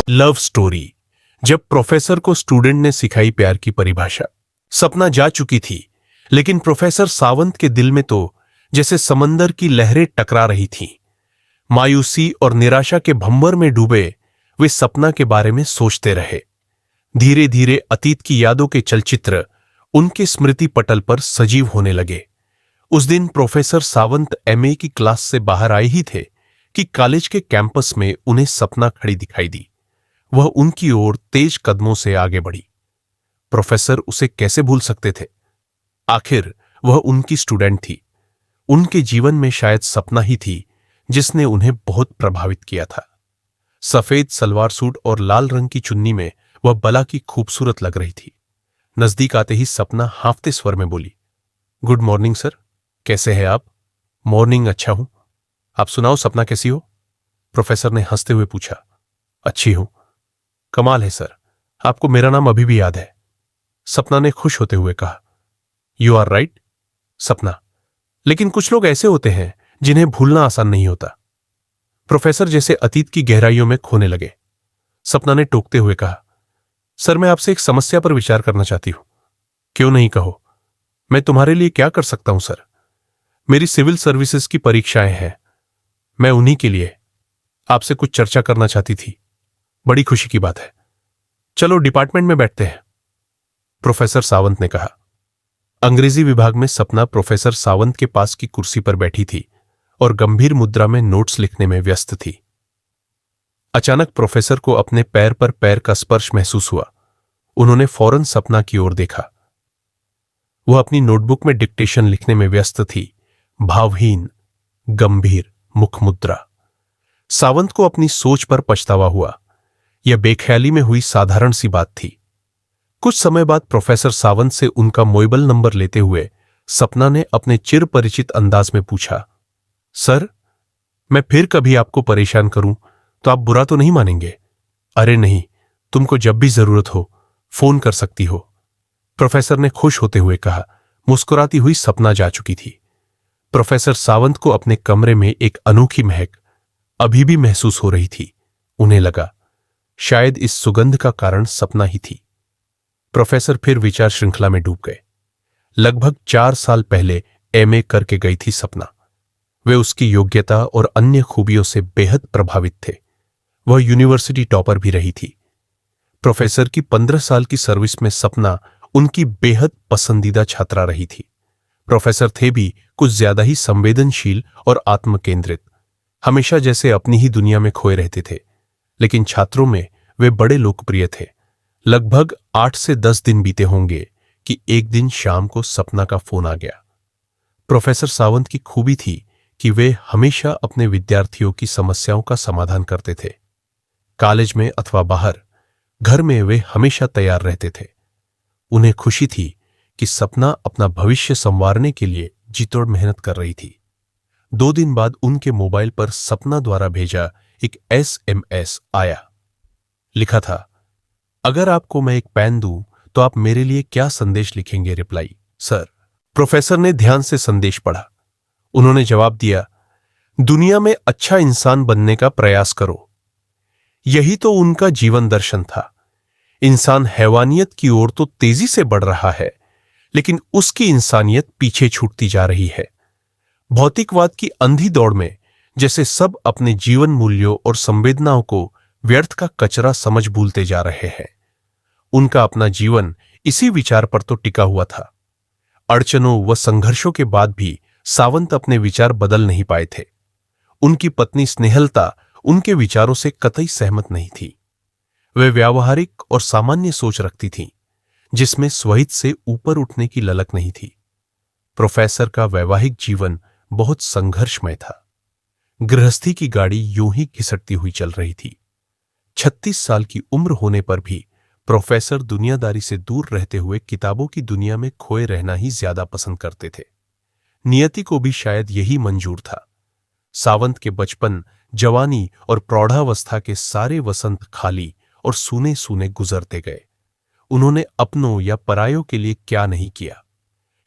Love story. जब professor को student ने सिखाई प्यार की परिभाषा, सपना जा चुकी थी, लेकिन प्रोफेसर सावंत के दिल में तो जैसे समंदर की लहरें टकरा रही थीं। मायूसी और निराशा के भंवर में डूबे वे सपना के बारे में सोचते रहे। धीरे धीरे अतीत की यादों के चलचित्र उनके स्मृति पटल पर सजीव होने लगे। उस दिन प्रोफेसर सावंत एमए की क्लास से बाहर आए ही थे कि कॉलेज के कैंपस में उन्हें सपना खड़ी दिखाई दी। वह उनकी ओर तेज कदमों से आगे बढ़ी। प्रोफेसर उसे कैसे भूल सकते थे? आखिर वह उनकी स्टूडेंट थी। उनके जीवन में शायद सपना ही थी जिसने उन्हें बहुत प्रभावित किया था। सफेद सलवार सूट और लाल रंग की चुन्नी में वह बला की खूबसूरत लग रही थी। नजदीक आते ही सपना हांफते स्वर में बोली, गुड मॉर्निंग सर, कैसे हैं आप? मॉर्निंग, अच्छा हूं। आप सुनाओ, सपना कैसी हो? प्रोफेसर ने हंसते हुए पूछा। अच्छी हूं। कमाल है सर, आपको मेरा नाम अभी भी याद है। सपना ने खुश होते हुए कहा। यू आर राइट सपना, लेकिन कुछ लोग ऐसे होते हैं जिन्हें भूलना आसान नहीं होता। प्रोफेसर जैसे अतीत की गहराइयों में खोने लगे। सपना ने टोकते हुए कहा, सर मैं आपसे एक समस्या पर विचार करना चाहती हूं। क्यों नहीं, कहो। मैं तुम्हारे लिए क्या कर सकता हूं सर? मेरी सिविल सर्विसेज की परीक्षाएं हैं। मैं उन्हीं के लिए आपसे कुछ चर्चा करना चाहती थी। बड़ी खुशी की बात है। चलो डिपार्टमेंट में बैठते हैं, प्रोफेसर सावंत ने कहा। अंग्रेजी विभाग में सपना प्रोफेसर सावंत के पास की कुर्सी पर बैठी थी और गंभीर मुद्रा में नोट्स लिखने में व्यस्त थी। अचानक प्रोफेसर को अपने पैर पर पैर का स्पर्श महसूस हुआ। उन्होंने फौरन सपना की ओर देखा। वह अपनी नोटबुक में डिक्टेशन लिखने में व्यस्त थी, भावहीन, गंभीर मुख मुद्रा। सावंत को अपनी सोच पर पछतावा हुआ। यह बेख्याली में हुई साधारण सी बात थी। कुछ समय बाद प्रोफेसर सावंत से उनका मोबाइल नंबर लेते हुए सपना ने अपने चिर परिचित अंदाज में पूछा, सर मैं फिर कभी आपको परेशान करूं तो आप बुरा तो नहीं मानेंगे? अरे नहीं, तुमको जब भी जरूरत हो फोन कर सकती हो, प्रोफेसर ने खुश होते हुए कहा। मुस्कुराती हुई सपना जा चुकी थी। प्रोफेसर सावंत को अपने कमरे में एक अनोखी महक अभी भी महसूस हो रही थी। उन्हें लगा शायद इस सुगंध का कारण सपना ही थी। प्रोफेसर फिर विचार श्रृंखला में डूब गए। लगभग 4 साल पहले एमए करके गई थी सपना। वे उसकी योग्यता और अन्य खूबियों से बेहद प्रभावित थे। वह यूनिवर्सिटी टॉपर भी रही थी। प्रोफेसर की 15 साल की सर्विस में सपना उनकी बेहद पसंदीदा छात्रा रही थी। प्रोफेसर थे भी कुछ ज्यादा ही संवेदनशील और आत्मकेंद्रित, हमेशा जैसे अपनी ही दुनिया में खोए रहते थे। लेकिन छात्रों में वे बड़े लोकप्रिय थे। लगभग 8 से 10 दिन बीते होंगे कि एक दिन शाम को सपना का फोन आ गया। प्रोफेसर सावंत की खूबी थी कि वे हमेशा अपने विद्यार्थियों की समस्याओं का समाधान करते थे। कॉलेज में अथवा बाहर, घर में वे हमेशा तैयार रहते थे। उन्हें खुशी थी कि सपना अपना भविष्य संवारने के लिए जीतोड़ मेहनत कर रही थी। 2 दिन बाद उनके मोबाइल पर सपना द्वारा भेजा एक एसएमएस आया। लिखा था, अगर आपको मैं एक पेन दूं तो आप मेरे लिए क्या संदेश लिखेंगे? Reply, sir. प्रोफेसर ने ध्यान से संदेश पढ़ा। उन्होंने जवाब दिया, दुनिया में अच्छा इंसान बनने का प्रयास करो। यही तो उनका जीवन दर्शन था। इंसान हैवानियत की ओर तो तेजी से बढ़ रहा है, लेकिन उसकी इंसानियत पीछे छूटती जा रही है। भौतिकवाद की अंधी दौड़ में जैसे सब अपने जीवन मूल्यों और संवेदनाओं को व्यर्थ का कचरा समझ भूलते जा रहे हैं। उनका अपना जीवन इसी विचार पर तो टिका हुआ था। अड़चनों व संघर्षों के बाद भी सावंत अपने विचार बदल नहीं पाए थे। उनकी पत्नी स्नेहलता उनके विचारों से कतई सहमत नहीं थी। वे व्यावहारिक और सामान्य सोच रखती थीं, जिसमें स्वहित से ऊपर उठने की ललक नहीं थी। प्रोफेसर का वैवाहिक जीवन बहुत संघर्षमय था। गृहस्थी की गाड़ी यूं ही घिसटती हुई चल रही थी। 36 साल की उम्र होने पर भी प्रोफेसर दुनियादारी से दूर रहते हुए किताबों की दुनिया में खोए रहना ही ज्यादा पसंद करते थे। नियति को भी शायद यही मंजूर था। सावंत के बचपन, जवानी और प्रौढ़ावस्था के सारे वसंत खाली और सूने सूने गुजरते गए। उन्होंने अपनों या परायों के लिए क्या नहीं किया।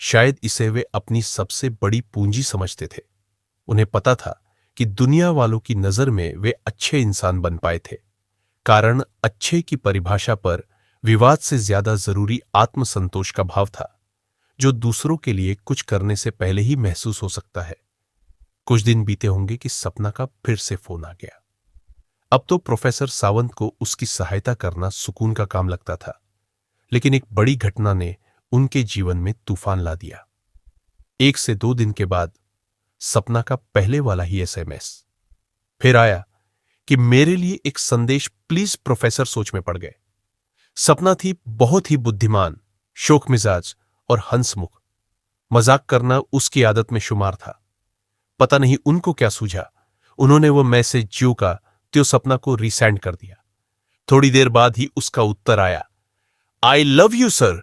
शायद इसे वे अपनी सबसे बड़ी पूंजी समझते थे। उन्हें पता था कि दुनिया वालों की नजर में वे अच्छे इंसान बन पाए थे। कारण अच्छे की परिभाषा पर विवाद से ज्यादा जरूरी आत्मसंतोष का भाव था, जो दूसरों के लिए कुछ करने से पहले ही महसूस हो सकता है। कुछ दिन बीते होंगे कि सपना का फिर से फोन आ गया। अब तो प्रोफेसर सावंत को उसकी सहायता करना सुकून का काम लगता था, लेकिन एक बड़ी घटना ने उनके जीवन में तूफान ला दिया। 1 से 2 दिन के बाद सपना का पहले वाला ही एसएमएस फिर आया कि मेरे लिए एक संदेश, प्लीज प्रोफेसर सोच में पड़ गए। सपना थी बहुत ही बुद्धिमान, शोक मिजाज और हंसमुख। मजाक करना उसकी आदत में शुमार था। पता नहीं उनको क्या सूझा, उन्होंने वो मैसेज ज्यों का त्यों सपना को रीसेंड कर दिया। थोड़ी देर बाद ही उसका उत्तर आया, I love you sir.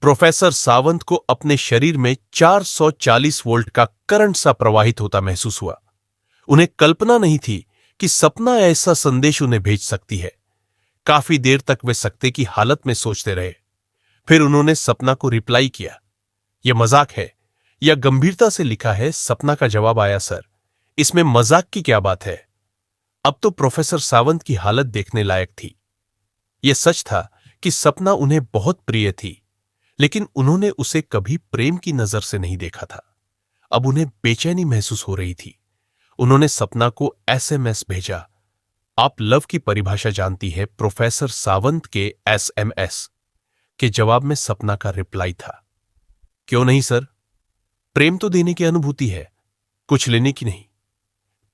Professor Sawant को अपने शरीर में 440 वोल्ट का करंट सा प्रवाहित होता महसूस हुआ। उन्हें कल्पना नहीं थी कि सपना ऐसा संदेश उन्हें भेज सकती है। काफी देर तक वे सकते की हालत में सोचते रहे। फिर उन्होंने सपना को रिप्लाई किया, यह मजाक है या गंभीरता से लिखा है? सपना का जवाब आया, सर, इसमें मजाक की क्या बात है। अब तो प्रोफेसर सावंत की हालत देखने लायक थी। यह सच था कि सपना उन्हें बहुत प्रिय थी, लेकिन उन्होंने उसे कभी प्रेम की नजर से नहीं देखा था। अब उन्हें बेचैनी महसूस हो रही थी। उन्होंने सपना को एसएमएस भेजा। आप लव की परिभाषा जानती है? प्रोफेसर सावंत के एसएमएस के जवाब में सपना का रिप्लाई था, क्यों नहीं सर, प्रेम तो देने की अनुभूति है, कुछ लेने की नहीं।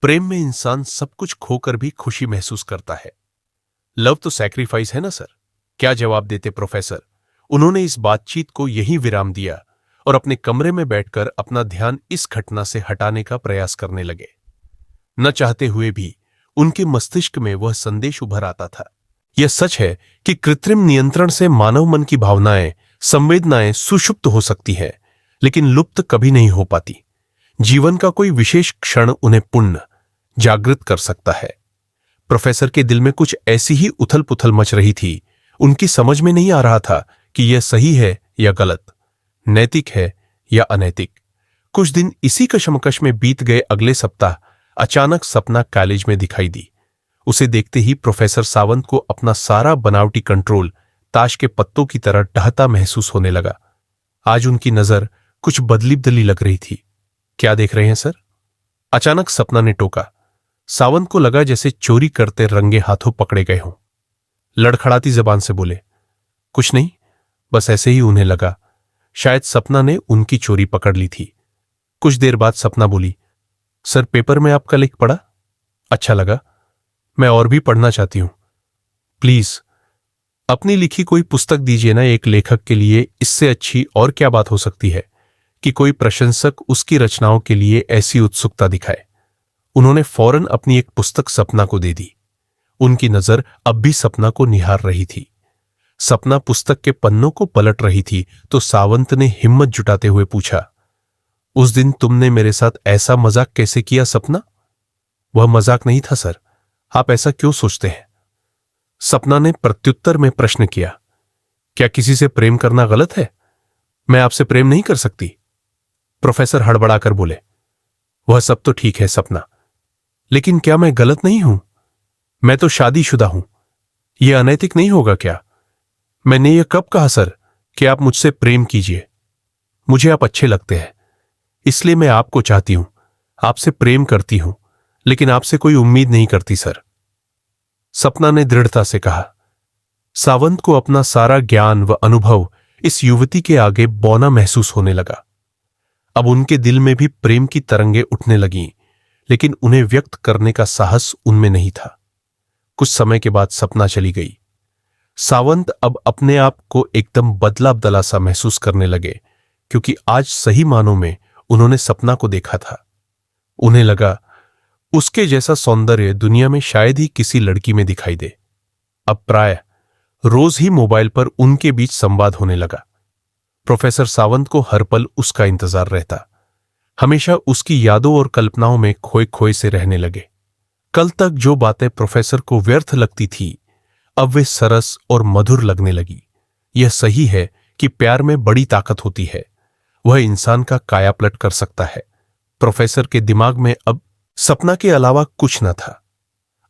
प्रेम में इंसान सब कुछ खोकर भी खुशी महसूस करता है। लव तो सैक्रिफाइस है ना सर। क्या जवाब देते प्रोफेसर? उन्होंने इस बातचीत को यहीं विराम दिया और अपने कमरे में बैठकर अपना ध्यान इस घटना से हटाने का प्रयास करने लगे। न चाहते हुए भी उनके मस्तिष्क में वह संदेश उभर आता था। यह सच है कि कृत्रिम नियंत्रण से मानव मन की भावनाएं, संवेदनाएं सुषुप्त हो सकती है, लेकिन लुप्त कभी नहीं हो पाती। जीवन का कोई विशेष क्षण उन्हें पुनः जागृत कर सकता है। प्रोफेसर के दिल में कुछ ऐसी ही उथल पुथल मच रही थी। उनकी समझ में नहीं आ रहा था कि यह सही है या गलत, नैतिक है या अनैतिक। कुछ दिन इसी कशमकश में बीत गए। अगले सप्ताह अचानक सपना कॉलेज में दिखाई दी। उसे देखते ही प्रोफेसर सावंत को अपना सारा बनावटी कंट्रोल ताश के पत्तों की तरह ढहता महसूस होने लगा। आज उनकी नजर कुछ बदली बदली लग रही थी। क्या देख रहे हैं सर? अचानक सपना ने टोका। सावंत को लगा जैसे चोरी करते रंगे हाथों पकड़े गए हों। लड़खड़ाती जबान से बोले, कुछ नहीं, बस ऐसे ही उन्हें लगा शायद सपना ने उनकी चोरी पकड़ ली थी। कुछ देर बाद सपना बोली, सर पेपर में आपका लिख पढ़ा, अच्छा लगा, मैं और भी पढ़ना चाहती हूं। प्लीज अपनी लिखी कोई पुस्तक दीजिए ना। एक लेखक के लिए इससे अच्छी और क्या बात हो सकती है कि कोई प्रशंसक उसकी रचनाओं के लिए ऐसी उत्सुकता दिखाए। उन्होंने फौरन अपनी एक पुस्तक सपना को दे दी। उनकी नजर अब भी सपना को निहार रही थी। सपना पुस्तक के पन्नों को पलट रही थी तो सावंत ने हिम्मत जुटाते हुए पूछा, उस दिन तुमने मेरे साथ ऐसा मजाक कैसे किया सपना? वह मजाक नहीं था सर, आप ऐसा क्यों सोचते हैं? सपना ने प्रत्युत्तर में प्रश्न किया, क्या किसी से प्रेम करना गलत है? मैं आपसे प्रेम नहीं कर सकती। प्रोफेसर हड़बड़ाकर बोले, वह सब तो ठीक है सपना, लेकिन क्या मैं गलत नहीं हूं? मैं तो शादीशुदा हूं। यह अनैतिक नहीं होगा क्या? मैंने यह कब कहा सर कि आप मुझसे प्रेम कीजिए? मुझे आप अच्छे लगते हैं, इसलिए मैं आपको चाहती हूं, आपसे प्रेम करती हूं, लेकिन आपसे कोई उम्मीद नहीं करती सर। सपना ने दृढ़ता से कहा। सावंत को अपना सारा ज्ञान व अनुभव इस युवती के आगे बौना महसूस होने लगा। अब उनके दिल में भी प्रेम की तरंगें उठने लगीं, लेकिन उन्हें व्यक्त करने का साहस उनमें नहीं था। कुछ समय के बाद सपना चली गई। सावंत अब अपने आप को एकदम बदला बदला सा महसूस करने लगे, क्योंकि आज सही मानों में उन्होंने सपना को देखा था। उन्हें लगा उसके जैसा सौंदर्य दुनिया में शायद ही किसी लड़की में दिखाई दे। अब प्राय रोज ही मोबाइल पर उनके बीच संवाद होने लगा। प्रोफेसर सावंत को हर पल उसका इंतजार रहता। हमेशा उसकी यादों और कल्पनाओं में खोए खोए से रहने लगे। कल तक जो बातें प्रोफेसर को व्यर्थ लगती थी, अब वे सरस और मधुर लगने लगी। यह सही है कि प्यार में बड़ी ताकत होती है, वह इंसान का कायापलट कर सकता है। प्रोफेसर के दिमाग में अब सपना के अलावा कुछ न था।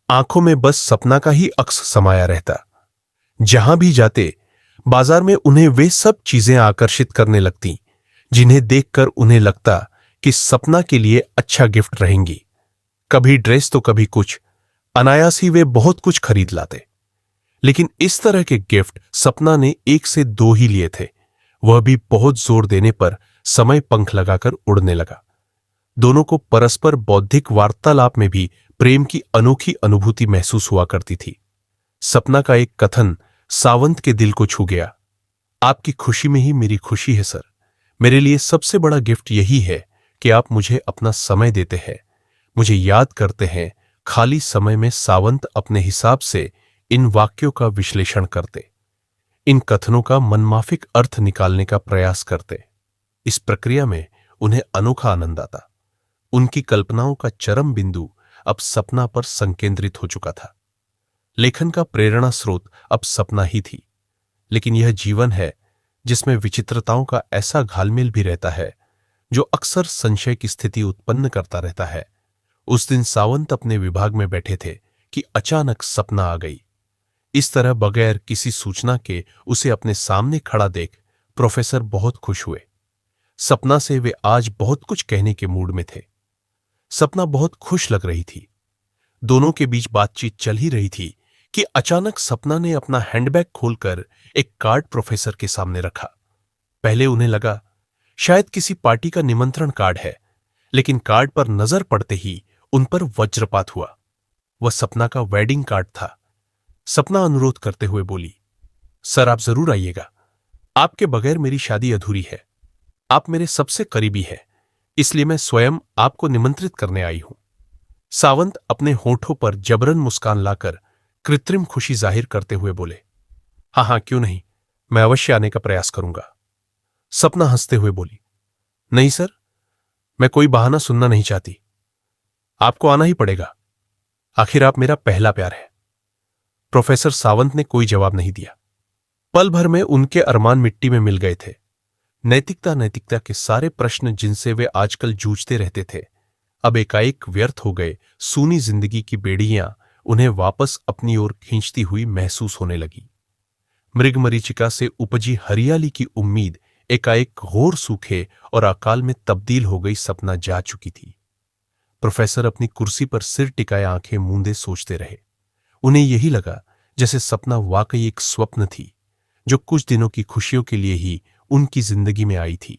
आंखों में बस सपना का ही अक्स समाया रहता। जहां भी जाते, बाजार में उन्हें वे सब चीजें आकर्षित करने लगती जिन्हें देखकर उन्हें लगता कि सपना के लिए अच्छा गिफ्ट रहेंगी। कभी ड्रेस तो कभी कुछ, अनायास ही वे बहुत कुछ खरीद लाते। लेकिन इस तरह के गिफ्ट सपना ने एक से दो ही लिए थे, वह भी बहुत जोर देने पर समय पंख लगाकर उड़ने लगा। दोनों को परस्पर बौद्धिक वार्तालाप में भी प्रेम की अनोखी अनुभूति महसूस हुआ करती थी। सपना का एक कथन सावंत के दिल को छू गया। आपकी खुशी में ही मेरी खुशी है सर। मेरे लिए सबसे बड़ा गिफ्ट यही है कि आप मुझे अपना समय देते हैं, मुझे याद करते हैं। खाली समय में सावंत अपने हिसाब से इन वाक्यों का विश्लेषण करते, इन कथनों का मनमाफिक अर्थ निकालने का प्रयास करते। इस प्रक्रिया में उन्हें अनोखा आनंद आता। उनकी कल्पनाओं का चरम बिंदु अब सपना पर संकेंद्रित हो चुका था। लेखन का प्रेरणा स्रोत अब सपना ही थी। लेकिन यह जीवन है जिसमें विचित्रताओं का ऐसा घालमेल भी रहता है जो अक्सर संशय की स्थिति उत्पन्न करता रहता है। उस दिन सावंत अपने विभाग में बैठे थे कि अचानक सपना आ गई। इस तरह बगैर किसी सूचना के उसे अपने सामने खड़ा देख प्रोफेसर बहुत खुश हुए। सपना से वे आज बहुत कुछ कहने के मूड में थे। सपना बहुत खुश लग रही थी। दोनों के बीच बातचीत चल ही रही थी कि अचानक सपना ने अपना हैंडबैग खोलकर एक कार्ड प्रोफेसर के सामने रखा। पहले उन्हें लगा शायद किसी पार्टी का निमंत्रण कार्ड है, लेकिन कार्ड पर नजर पड़ते ही उन पर वज्रपात हुआ। वह सपना का वेडिंग कार्ड था। सपना अनुरोध करते हुए बोली, सर आप जरूर आइएगा। आपके बगैर मेरी शादी अधूरी है। आप मेरे सबसे करीबी हैं, इसलिए मैं स्वयं आपको निमंत्रित करने आई हूं। सावंत अपने होठों पर जबरन मुस्कान लाकर कृत्रिम खुशी जाहिर करते हुए बोले, हाँ हाँ क्यों नहीं, मैं अवश्य आने का प्रयास करूंगा। सपना हंसते हुए बोली, नहीं सर, मैं कोई बहाना सुनना नहीं चाहती। आपको आना ही पड़ेगा। आखिर आप मेरा पहला प्यार है। प्रोफेसर सावंत ने कोई जवाब नहीं दिया। पल भर में उनके अरमान मिट्टी में मिल गए थे। नैतिकता नैतिकता के सारे प्रश्न जिनसे वे आजकल जूझते रहते थे, अब एकाएक व्यर्थ हो गए। सूनी जिंदगी की बेड़ियां उन्हें वापस अपनी ओर खींचती हुई महसूस होने लगी। मृगमरीचिका से उपजी हरियाली की उम्मीद एकाएक घोर सूखे और अकाल में तब्दील हो गई सपना जा चुकी थी। प्रोफेसर अपनी कुर्सी पर सिर टिकाए आंखें मूंदे सोचते रहे। उन्हें यही लगा जैसे सपना वाकई एक स्वप्न थी जो कुछ दिनों की खुशियों के लिए ही उनकी जिंदगी में आई थी।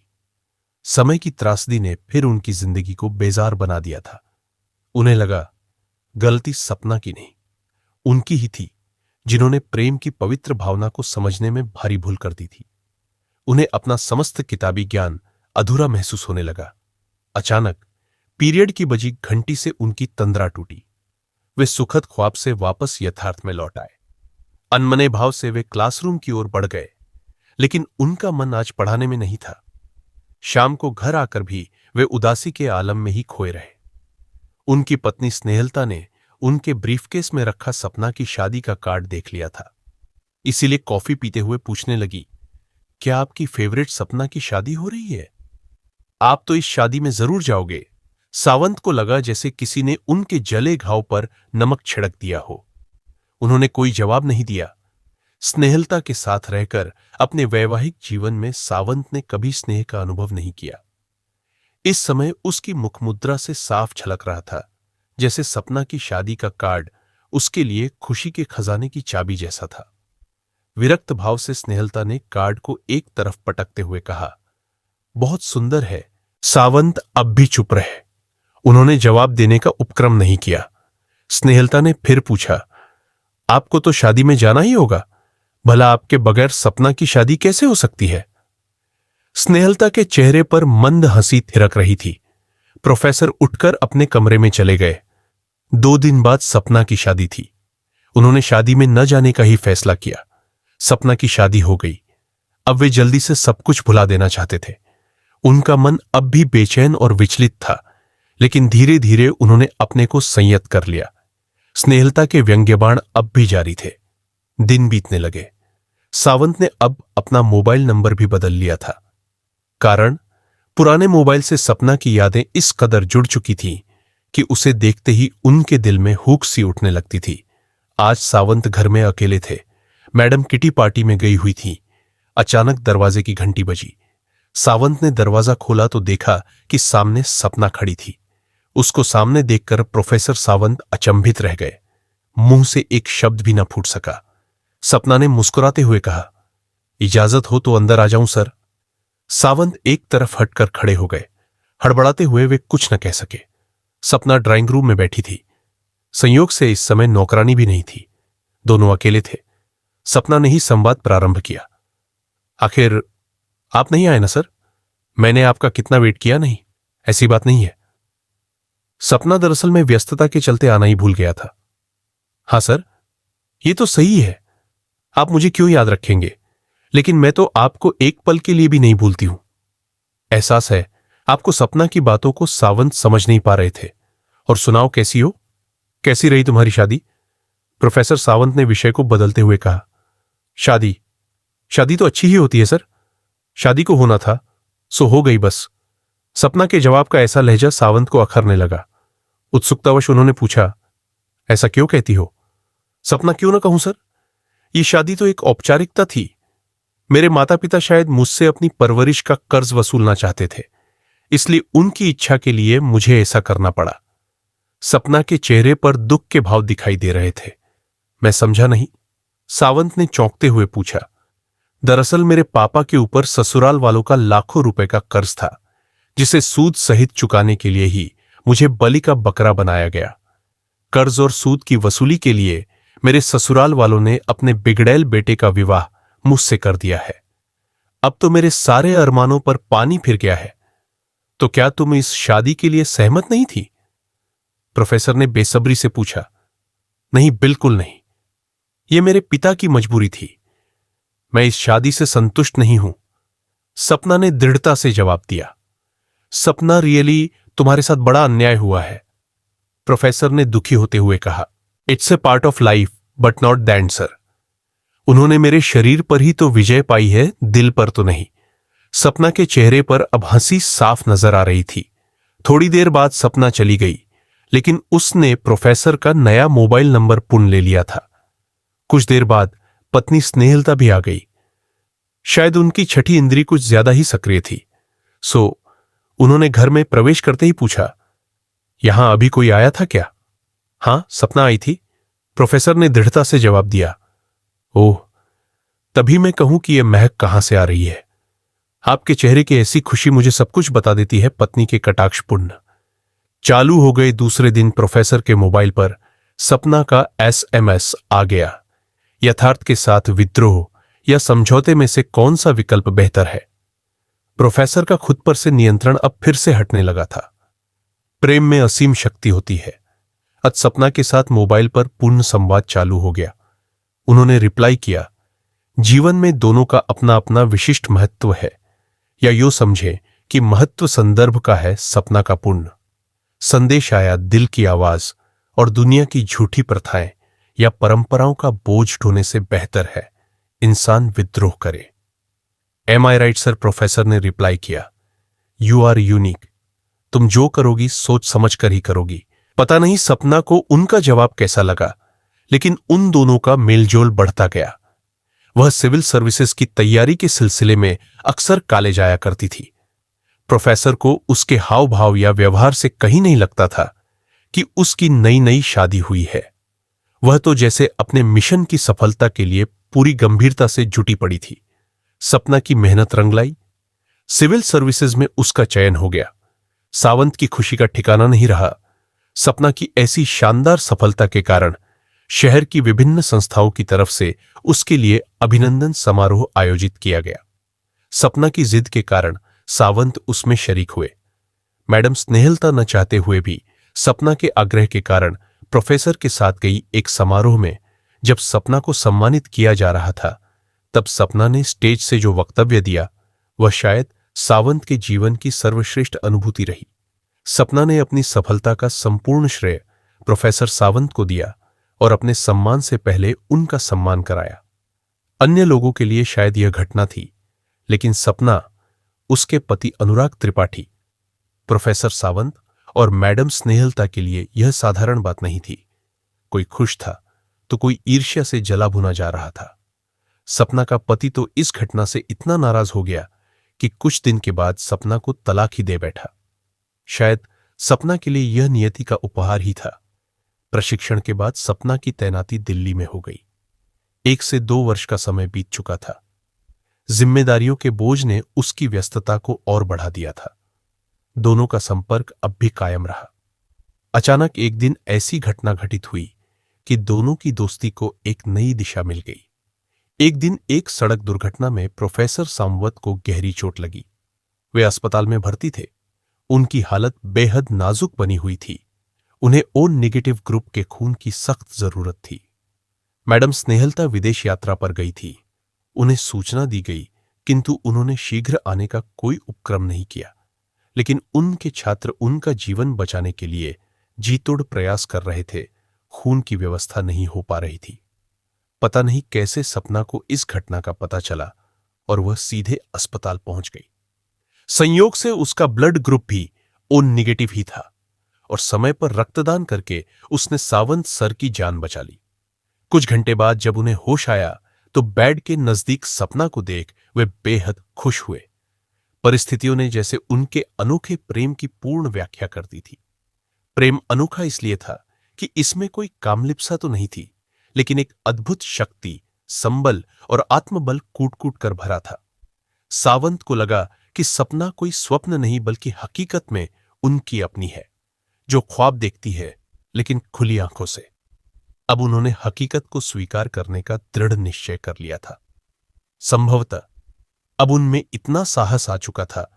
समय की त्रासदी ने फिर उनकी जिंदगी को बेजार बना दिया था। उन्हें लगा गलती सपना की नहीं, उनकी ही थी, जिन्होंने प्रेम की पवित्र भावना को समझने में भारी भूल कर दी थी। उन्हें अपना समस्त किताबी ज्ञान अधूरा महसूस होने लगा। अचानक पीरियड की बजी घंटी से उनकी तंद्रा टूटी। वे सुखद ख्वाब से वापस यथार्थ में लौट आए। अनमने भाव से वे क्लासरूम की ओर बढ़ गए, लेकिन उनका मन आज पढ़ाने में नहीं था। शाम को घर आकर भी वे उदासी के आलम में ही खोए रहे। उनकी पत्नी स्नेहलता ने उनके ब्रीफकेस में रखा सपना की शादी का कार्ड देख लिया था। इसीलिए कॉफी पीते हुए पूछने लगी, क्या आपकी फेवरेट सपना की शादी हो रही है? आप तो इस शादी में जरूर जाओगे। सावंत को लगा जैसे किसी ने उनके जले घाव पर नमक छिड़क दिया हो। उन्होंने कोई जवाब नहीं दिया। स्नेहलता के साथ रहकर अपने वैवाहिक जीवन में सावंत ने कभी स्नेह का अनुभव नहीं किया। इस समय उसकी मुखमुद्रा से साफ झलक रहा था जैसे सपना की शादी का कार्ड उसके लिए खुशी के खजाने की चाबी जैसा था। विरक्त भाव से स्नेहलता ने कार्ड को एक तरफ पटकते हुए कहा, बहुत सुंदर है। सावंत अब भी चुप रहे। उन्होंने जवाब देने का उपक्रम नहीं किया। स्नेहलता ने फिर पूछा, आपको तो शादी में जाना ही होगा, भला आपके बगैर सपना की शादी कैसे हो सकती है? स्नेहलता के चेहरे पर मंद हंसी थिरक रही थी। प्रोफेसर उठकर अपने कमरे में चले गए। 2 दिन बाद सपना की शादी थी। उन्होंने शादी में न जाने का ही फैसला किया। सपना की शादी हो गई। अब वे जल्दी से सब कुछ भुला देना चाहते थे। उनका मन अब भी बेचैन और विचलित था, लेकिन धीरे धीरे उन्होंने अपने को संयत कर लिया। स्नेहलता के व्यंग्यबाण अब भी जारी थे। दिन बीतने लगे। सावंत ने अब अपना मोबाइल नंबर भी बदल लिया था। कारण, पुराने मोबाइल से सपना की यादें इस कदर जुड़ चुकी थीं कि उसे देखते ही उनके दिल में हुक सी उठने लगती थी। आज सावंत घर में अकेले थे। मैडम किटी पार्टी में गई हुई थी। अचानक दरवाजे की घंटी बजी। सावंत ने दरवाजा खोला तो देखा कि सामने सपना खड़ी थी। उसको सामने देखकर प्रोफेसर सावंत अचंभित रह गए। मुंह से एक शब्द भी न फूट सका। सपना ने मुस्कुराते हुए कहा, इजाजत हो तो अंदर आ जाऊं सर। सावंत एक तरफ हटकर खड़े हो गए। हड़बड़ाते हुए वे कुछ न कह सके। सपना ड्राइंग रूम में बैठी थी। संयोग से इस समय नौकरानी भी नहीं थी। दोनों अकेले थे। सपना ने ही संवाद प्रारंभ किया। आखिर आप नहीं आए ना सर? मैंने आपका कितना वेट किया। नहीं, ऐसी बात नहीं है। सपना दरअसल में व्यस्तता के चलते आना ही भूल गया था। हां सर, ये तो सही है। आप मुझे क्यों याद रखेंगे, लेकिन मैं तो आपको एक पल के लिए भी नहीं भूलती हूं। एहसास है आपको सपना की बातों को सावंत समझ नहीं पा रहे थे। और सुनाओ, कैसी हो? कैसी रही तुम्हारी शादी? प्रोफेसर सावंत ने विषय को बदलते हुए कहा। शादी तो अच्छी ही होती है सर। शादी को होना था सो हो गई बस। सपना के जवाब का ऐसा लहजा सावंत को अखरने लगा। उत्सुकतावश उन्होंने पूछा, ऐसा क्यों कहती हो? सपना, क्यों ना कहूं सर, ये शादी तो एक औपचारिकता थी। मेरे माता पिता शायद मुझसे अपनी परवरिश का कर्ज वसूलना चाहते थे, इसलिए उनकी इच्छा के लिए मुझे ऐसा करना पड़ा। सपना के चेहरे पर दुख के भाव दिखाई दे रहे थे। मैं समझा नहीं। सावंत ने चौंकते हुए पूछा। दरअसल मेरे पापा के ऊपर ससुराल वालों का लाखों रुपए का कर्ज था, जिसे सूद सहित चुकाने के लिए ही मुझे बलि का बकरा बनाया गया। कर्ज और सूद की वसूली के लिए मेरे ससुराल वालों ने अपने बिगड़ैल बेटे का विवाह मुझसे कर दिया है। अब तो मेरे सारे अरमानों पर पानी फिर गया है। तो क्या तुम इस शादी के लिए सहमत नहीं थी? प्रोफेसर ने बेसब्री से पूछा। नहीं, बिल्कुल नहीं। यह मेरे पिता की मजबूरी थी। मैं इस शादी से संतुष्ट नहीं हूं, सपना ने दृढ़ता से जवाब दिया। सपना, रियली तुम्हारे साथ बड़ा अन्याय हुआ है, प्रोफेसर ने दुखी होते हुए कहा। It's a part of life but not the end sir. उन्होंने मेरे शरीर पर ही तो विजय पाई है, दिल पर तो नहीं। सपना के चेहरे पर अब हंसी साफ नजर आ रही थी। थोड़ी देर बाद सपना चली गई, लेकिन उसने प्रोफेसर का नया मोबाइल नंबर पुन ले लिया था। कुछ देर बाद पत्नी स्नेहलता भी आ गई। शायद उनकी छठी इंद्री कुछ ज्यादा ही सक्रिय थी, सो उन्होंने घर में प्रवेश करते ही पूछा, यहां अभी कोई आया था क्या? हां, सपना आई थी, प्रोफेसर ने दृढ़ता से जवाब दिया। ओह, तभी मैं कहूं कि यह महक कहां से आ रही है। आपके चेहरे की ऐसी खुशी मुझे सब कुछ बता देती है, पत्नी के कटाक्षपूर्ण। चालू हो गए दूसरे दिन प्रोफेसर के मोबाइल पर सपना का SMS आ गया। यथार्थ के साथ विद्रोह या समझौते में से कौन सा विकल्प बेहतर है? प्रोफेसर का खुद पर से नियंत्रण अब फिर से हटने लगा था। प्रेम में असीम शक्ति होती है। आज सपना के साथ मोबाइल पर पूर्ण संवाद चालू हो गया। उन्होंने रिप्लाई किया, जीवन में दोनों का अपना अपना विशिष्ट महत्व है, या यूं समझे कि महत्व संदर्भ का है, सपना का पूर्ण। संदेश आया, दिल की आवाज और दुनिया की झूठी प्रथाएं या परंपराओं का बोझ ढोने से बेहतर है इंसान विद्रोह करे। Am I right sir, professor ने रिप्लाई किया। You are unique. तुम जो करोगी सोच समझ कर ही करोगी। पता नहीं सपना को उनका जवाब कैसा लगा, लेकिन उन दोनों का मेलजोल बढ़ता गया। वह सिविल सर्विसेज की तैयारी के सिलसिले में अक्सर कॉलेज जाया करती थी। प्रोफेसर को उसके हाव भाव या व्यवहार से कहीं नहीं लगता था कि उसकी नई नई शादी हुई है। वह तो जैसे अपने मिशन की सफलता के लिए पूरी गंभीरता से जुटी पड़ी थी। सपना की मेहनत रंग लाई। सिविल सर्विसेज में उसका चयन हो गया। सावंत की खुशी का ठिकाना नहीं रहा। सपना की ऐसी शानदार सफलता के कारण शहर की विभिन्न संस्थाओं की तरफ से उसके लिए अभिनंदन समारोह आयोजित किया गया। सपना की जिद के कारण सावंत उसमें शरीक हुए। मैडम स्नेहलता न चाहते हुए भी सपना के आग्रह के कारण प्रोफेसर के साथ गई एक समारोह में जब सपना को सम्मानित किया जा रहा था, तब सपना ने स्टेज से जो वक्तव्य दिया वह शायद सावंत के जीवन की सर्वश्रेष्ठ अनुभूति रही। सपना ने अपनी सफलता का संपूर्ण श्रेय प्रोफेसर सावंत को दिया और अपने सम्मान से पहले उनका सम्मान कराया। अन्य लोगों के लिए शायद यह घटना थी, लेकिन सपना, उसके पति अनुराग त्रिपाठी, प्रोफेसर सावंत और मैडम स्नेहलता के लिए यह साधारण बात नहीं थी। कोई खुश था तो कोई ईर्ष्या से जला भुना जा रहा था। सपना का पति तो इस घटना से इतना नाराज हो गया कि कुछ दिन के बाद सपना को तलाक ही दे बैठा। शायद सपना के लिए यह नियति का उपहार ही था। प्रशिक्षण के बाद सपना की तैनाती दिल्ली में हो गई। 1 से 2 वर्ष का समय बीत चुका था। जिम्मेदारियों के बोझ ने उसकी व्यस्तता को और बढ़ा दिया था। दोनों का संपर्क अब भी कायम रहा। अचानक एक दिन ऐसी घटना घटित हुई कि दोनों की दोस्ती को एक नई दिशा मिल गई। एक दिन एक सड़क दुर्घटना में प्रोफेसर सामवत को गहरी चोट लगी। वे अस्पताल में भर्ती थे। उनकी हालत बेहद नाजुक बनी हुई थी। उन्हें ओ नेगेटिव ग्रुप के खून की सख्त जरूरत थी। मैडम स्नेहलता विदेश यात्रा पर गई थी। उन्हें सूचना दी गई, किंतु उन्होंने शीघ्र आने का कोई उपक्रम नहीं किया। लेकिन उनके छात्र उनका जीवन बचाने के लिए जीतोड़ प्रयास कर रहे थे। खून की व्यवस्था नहीं हो पा रही थी। पता नहीं कैसे सपना को इस घटना का पता चला और वह सीधे अस्पताल पहुंच गई। संयोग से उसका ब्लड ग्रुप भी ओ नेगेटिव ही था और समय पर रक्तदान करके उसने सावंत सर की जान बचा ली। कुछ घंटे बाद जब उन्हें होश आया तो बेड के नजदीक सपना को देख वे बेहद खुश हुए। परिस्थितियों ने जैसे उनके अनोखे प्रेम की पूर्ण व्याख्या कर दी थी। प्रेम अनोखा इसलिए था कि इसमें कोई कामलिप्सा तो नहीं थी, लेकिन एक अद्भुत शक्ति, संबल और आत्मबल कूट कूट कर भरा था। सावंत को लगा कि सपना कोई स्वप्न नहीं बल्कि हकीकत में उनकी अपनी है, जो ख्वाब देखती है लेकिन खुली आंखों से। अब उन्होंने हकीकत को स्वीकार करने का दृढ़ निश्चय कर लिया था। संभवतः अब उनमें इतना साहस आ चुका था